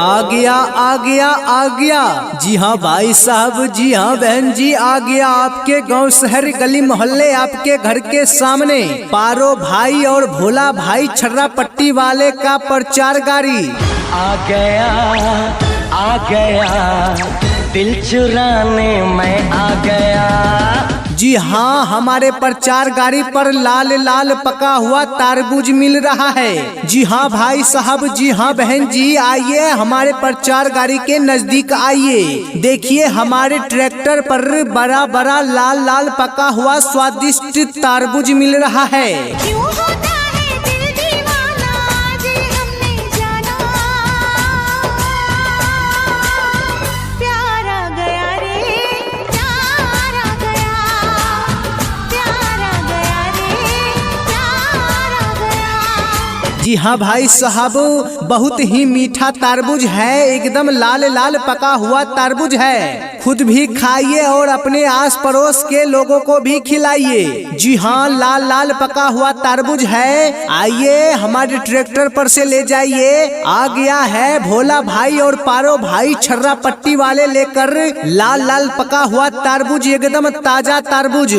आ गया आ गया आ गया। जी हाँ भाई साहब, जी हाँ बहन जी, आ गया आपके गांव शहर गली मोहल्ले आपके घर के सामने पारो भाई और भोला भाई छर्रा पट्टी वाले का प्रचार गाड़ी। आ गया दिल चुराने मैं आ गया। जी हाँ, हमारे प्रचार गाड़ी पर लाल लाल पका हुआ तारबूज मिल रहा है। जी हाँ भाई साहब, जी हाँ बहन जी, आइए हमारे प्रचार गाड़ी के नजदीक आइए। देखिए हमारे ट्रैक्टर पर बड़ा बड़ा लाल लाल पका हुआ स्वादिष्ट तारबूज मिल रहा है। जी हाँ भाई साहब, बहुत ही मीठा तारबूज है, एकदम लाल लाल पका हुआ तारबूज है। खुद भी खाइए और अपने आस पड़ोस के लोगों को भी खिलाइए। जी हाँ, लाल लाल पका हुआ तारबूज है, आइए हमारे ट्रैक्टर पर से ले जाइए। आ गया है भोला भाई और पारो भाई छर्रा पट्टी वाले लेकर लाल लाल पका हुआ तारबूज, एकदम ताजा तारबूज।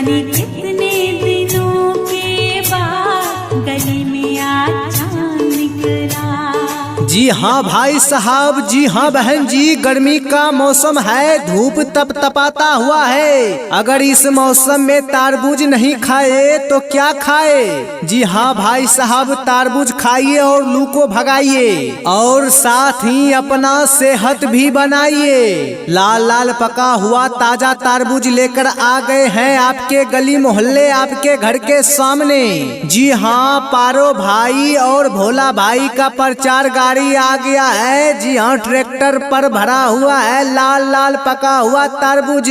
कितने दिनों के बाद गली में आज चांद निकला। जी हाँ भाई साहब, जी हाँ बहन जी, गर्मी का मौसम है, धूप तप तपाता हुआ है। अगर इस मौसम में तारबूज नहीं खाए तो क्या खाए। जी हाँ भाई साहब, तारबूज खाइए और लू को भगाइए और साथ ही अपना सेहत भी बनाइए। लाल लाल पका हुआ ताजा तारबूज लेकर आ गए हैं आपके गली मोहल्ले आपके घर के सामने। जी हाँ, पारो भाई और भोला भाई का प्रचार गाड़ी आ गया है। जी हाँ, ट्रैक्टर पर भरा हुआ है लाल लाल पका हुआ तारबूज।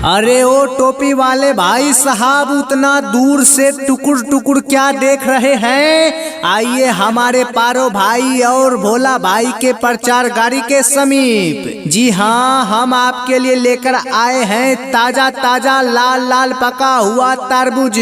अरे ओ टोपी वाले भाई साहब, उतना दूर से टुकुर टुकुर क्या देख रहे हैं। आइए हमारे पारो भाई और भोला भाई के प्रचार गाड़ी के समीप। जी हाँ, हम आपके लिए लेकर आए हैं ताजा ताजा लाल लाल पका हुआ तारबूज।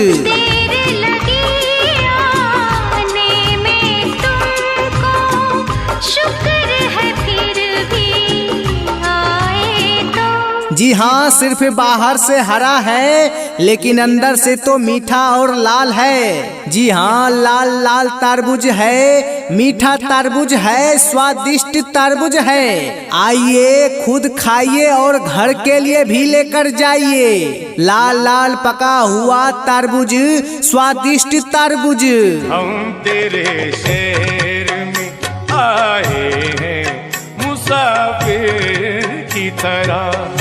जी हाँ, सिर्फ बाहर से हरा है लेकिन अंदर से तो मीठा और लाल है। जी हाँ, लाल लाल तारबूज है, मीठा तारबूज है, स्वादिष्ट तारबूज है। आइए खुद खाइए और घर के लिए भी लेकर जाइए। लाल लाल पका हुआ तारबूज, स्वादिष्ट तारबूज। हम तेरे शहर में आए हैं मुसाफिर की तरह।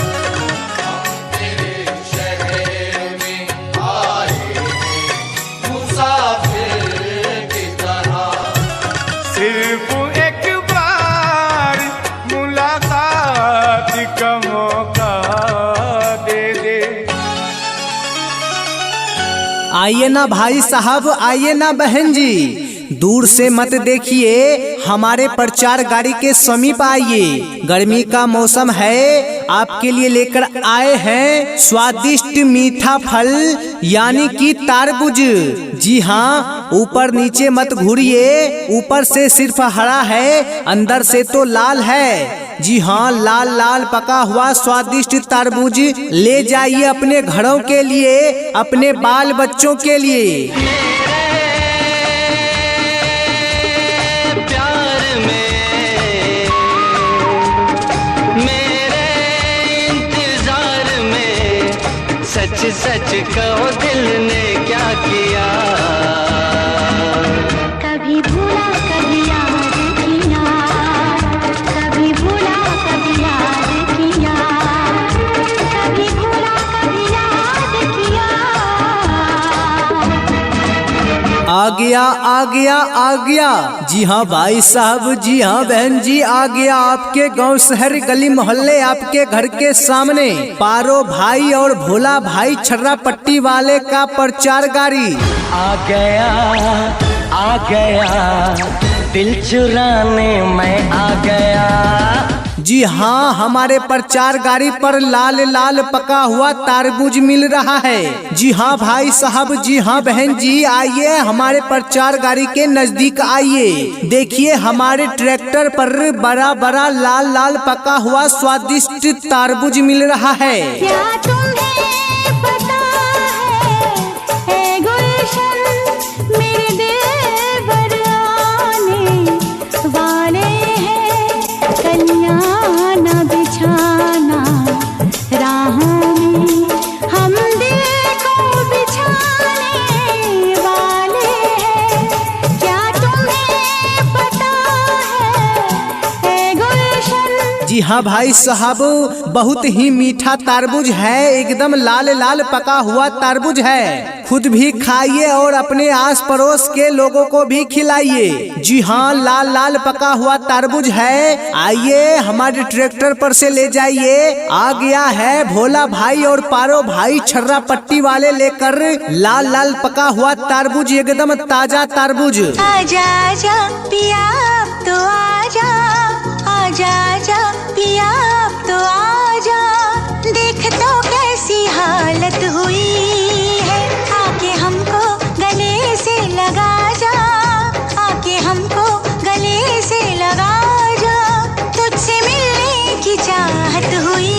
सिर्फ एक बार मुलाकात का मौका दे दे। आइए ना भाई साहब, आइए ना बहन जी, दूर से मत देखिए, हमारे प्रचार गाड़ी के समीप आइए। गर्मी का मौसम है, आपके लिए लेकर आए हैं स्वादिष्ट मीठा फल यानी कि तारबूज। जी हाँ, ऊपर नीचे मत घूरिए, ऊपर से सिर्फ हरा है, अंदर से तो लाल है। जी हाँ, लाल लाल पका हुआ स्वादिष्ट तारबूज ले जाइए अपने घरों के लिए, अपने बाल बच्चों के लिए। सच सच कहो दिल ने क्या किया। कभी भूला कभी याद किया, कभी भूला कभी याद किया, कभी भूला कभी याद किया। आ गया आ गया आ गया। जी हाँ भाई साहब, जी हाँ बहन जी, आ गया आपके गांव शहर गली मोहल्ले आपके घर के सामने पारो भाई और भोला भाई छर्रा पट्टी वाले का प्रचार गाड़ी। आ गया दिल चुराने मैं आ गया। जी हाँ, हमारे प्रचार गाड़ी पर लाल लाल पका हुआ तारबूज मिल रहा है। जी हाँ भाई साहब, जी हाँ बहन जी, आइए हमारे प्रचार गाड़ी के नजदीक आइए। देखिए हमारे ट्रैक्टर पर बड़ा बड़ा लाल लाल पका हुआ स्वादिष्ट तारबूज मिल रहा है। क्या तुम्हें पता है गुलशन मेरे दिल भर आने वाले हैं। कलियां न बिछाना राहों में, हम दिल को बिछाने वाले हैं। क्या तुम्हें पता है गुलशन। जी हाँ भाई साहब, बहुत ही मीठा तारबूज है, एकदम लाल लाल पका हुआ तारबूज है। खुद भी खाइए और अपने आस पड़ोस के लोगों को भी खिलाइए। जी हाँ, लाल लाल पका हुआ तारबूज है, आइए हमारे ट्रैक्टर पर से ले जाइए। आ गया है भोला भाई और पारो भाई छर्रा पट्टी वाले लेकर लाल लाल पका हुआ तारबूज, एकदम ताजा तारबूज। आजा आजा पिया अब तो आजा, आजा आजा पिया अब तो आजा। देख तो कैसी हालत हुई है, आके हमको गले से लगा जा, आके हमको गले से लगा जा। तुझसे मिलने की चाहत हुई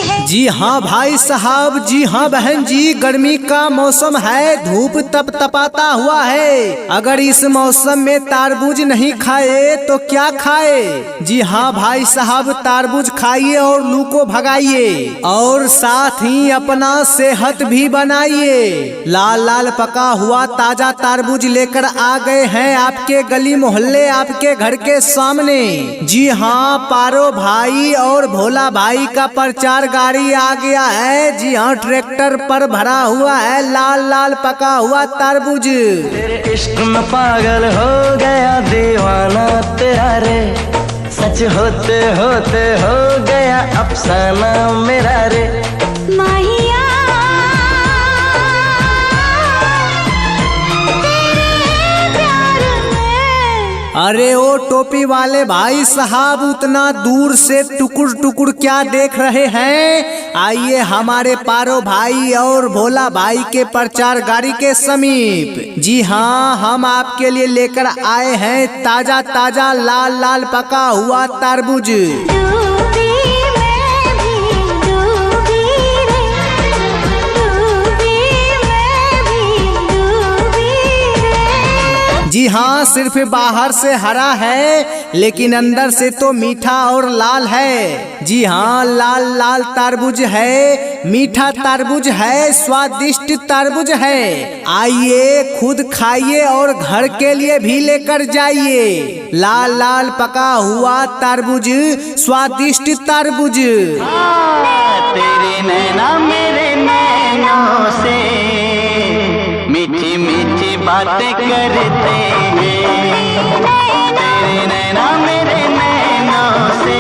है। जी हाँ भाई साहब, जी हाँ बहन जी, गर्मी का मौसम है, धूप तप तपाता हुआ है। अगर इस मौसम में तारबूज नहीं खाए तो क्या खाए। जी हाँ भाई साहब, तारबूज खाइए और लू को भगाइए और साथ ही अपना सेहत भी बनाइए। लाल लाल पका हुआ ताजा तारबूज लेकर आ गए हैं आपके गली मोहल्ले आपके घर के सामने। जी हाँ, पारो भाई और भोला भाई का प्रचार गाड़ी आ गया है। जी हाँ, ट्रैक्टर पर भरा हुआ है लाल लाल पका हुआ तारबूज। तेरे इश्क में पागल हो गया दीवाना तेरा रे, सच होते होते हो गया अफसाना मेरा रे। माहिया तेरे प्यार में। अरे ओ टोपी वाले भाई साहब, उतना दूर से टुकुर टुकुर क्या देख रहे हैं। आइए हमारे पारो भाई और भोला भाई के प्रचार गाड़ी के समीप। जी हाँ, हम आपके लिए लेकर आए हैं ताजा ताजा लाल लाल पका हुआ तारबूज। डूबी मैं भी डूबी रे, डूबी मैं भी डूबी रे। जी हाँ, सिर्फ बाहर से हरा है लेकिन अंदर से तो मीठा और लाल है। जी हाँ, लाल लाल तारबूज है, मीठा तारबूज है, स्वादिष्ट तारबूज है। आइए खुद खाइए और घर के लिए भी लेकर जाइए। लाल लाल पका हुआ तारबूज, स्वादिष्ट तारबूज। तेरे नैना मेरे नैनों से मीठी मीठी बातें करते हैं। तेरे नैना मेरे नैनों से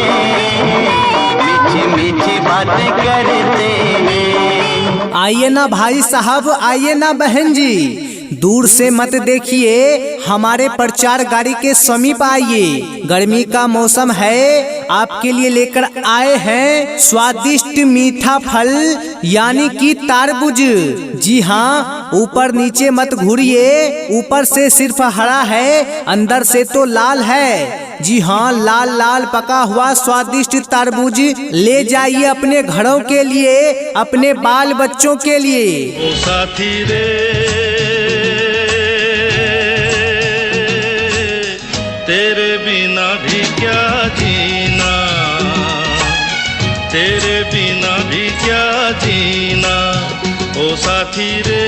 मीठी मीठी बातें करते हैं। आइए ना भाई साहब, आइए ना बहन जी, दूर से मत देखिए, हमारे प्रचार गाड़ी के समीप आइए। गर्मी का मौसम है, आपके लिए लेकर आए हैं स्वादिष्ट मीठा फल यानी कि तारबूज। जी हाँ, ऊपर नीचे मत घूरिए, ऊपर से सिर्फ हरा है, अंदर से तो लाल है। जी हाँ, लाल लाल पका हुआ स्वादिष्ट तारबूज ले जाइए अपने घरों के लिए, अपने बाल बच्चों के लिए। ओ साथी रे तेरे बिना भी क्या जीना, तेरे बिना भी क्या जीना। ओ साथी रे